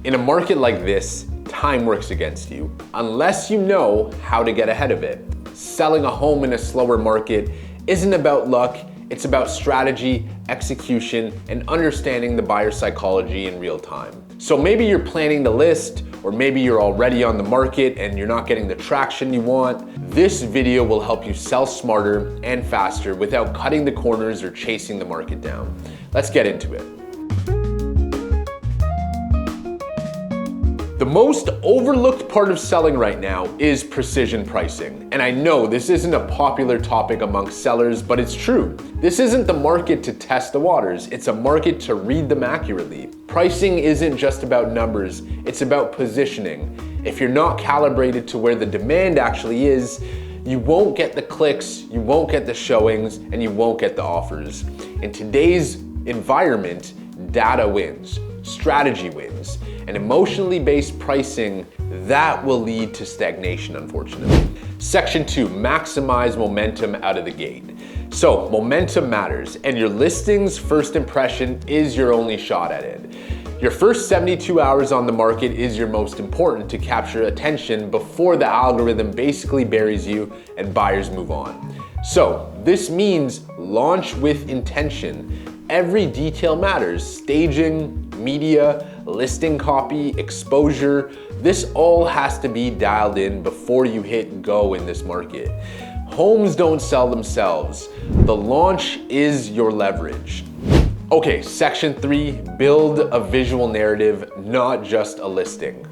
In a market like this, time works against you, unless you know how to get ahead of it. Selling a home in a slower market isn't about luck, it's about strategy, execution, and understanding the buyer psychology in real time. So maybe you're planning to list, or maybe you're already on the market and you're not getting the traction you want. This video will help you sell smarter and faster without cutting the corners or chasing the market down. Let's get into it. The most overlooked part of selling right now is precision pricing. And I know this isn't a popular topic amongst sellers, but it's true. This isn't the market to test the waters, it's a market to read them accurately. Pricing isn't just about numbers, it's about positioning. If you're not calibrated to where the demand actually is, you won't get the clicks, you won't get the showings, and you won't get the offers. In today's environment, data wins, strategy wins, and emotionally based pricing, that will lead to stagnation, unfortunately. Section 2, maximize momentum out of the gate. So momentum matters, and your listing's first impression is your only shot at it. Your first 72 hours on the market is your most important to capture attention before the algorithm basically buries you and buyers move on. So this means launch with intention. Every detail matters: staging, media, listing copy, exposure. This all has to be dialed in before you hit go in this market. Homes don't sell themselves. The launch is your leverage. Okay, section 3, build a visual narrative, not just a listing.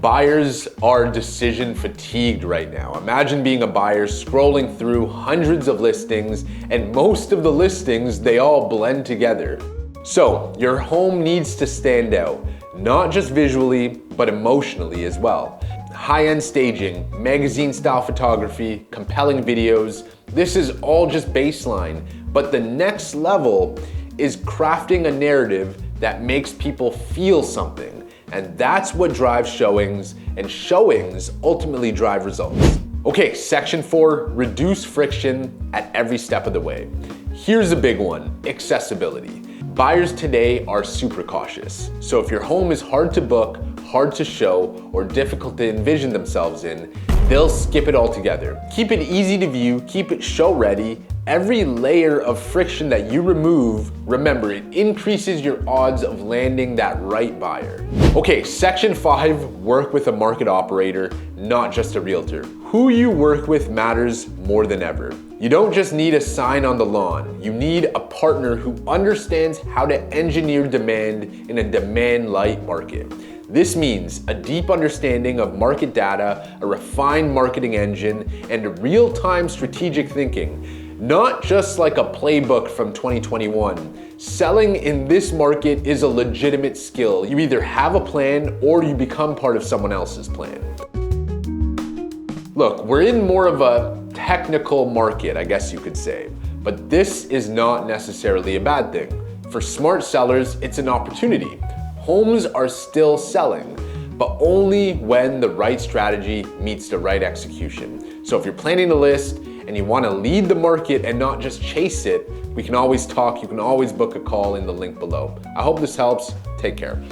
Buyers are decision fatigued right now. Imagine being a buyer scrolling through hundreds of listings, and most of the listings, they all blend together. So your home needs to stand out, not just visually, but emotionally as well. High-end staging, magazine-style photography, compelling videos, this is all just baseline, but the next level is crafting a narrative that makes people feel something. And that's what drives showings, and showings ultimately drive results. Okay, section 4, reduce friction at every step of the way. Here's a big one, accessibility. Buyers today are super cautious. So if your home is hard to book, hard to show, or difficult to envision themselves in, they'll skip it altogether. Keep it easy to view, keep it show ready. Every layer of friction that you remove, remember, it increases your odds of landing that right buyer. Okay, section 5, work with a market operator, not just a realtor. Who you work with matters more than ever. You don't just need a sign on the lawn. You need a partner who understands how to engineer demand in a demand-light market. This means a deep understanding of market data, a refined marketing engine, and real-time strategic thinking. Not just like a playbook from 2021. Selling in this market is a legitimate skill. You either have a plan or you become part of someone else's plan. Look, we're in more of a technical market, I guess you could say, but this is not necessarily a bad thing. For smart sellers, it's an opportunity. Homes are still selling, but only when the right strategy meets the right execution. So if you're planning to list and you want to lead the market and not just chase it, we can always talk. You can always book a call in the link below. I hope this helps. Take care.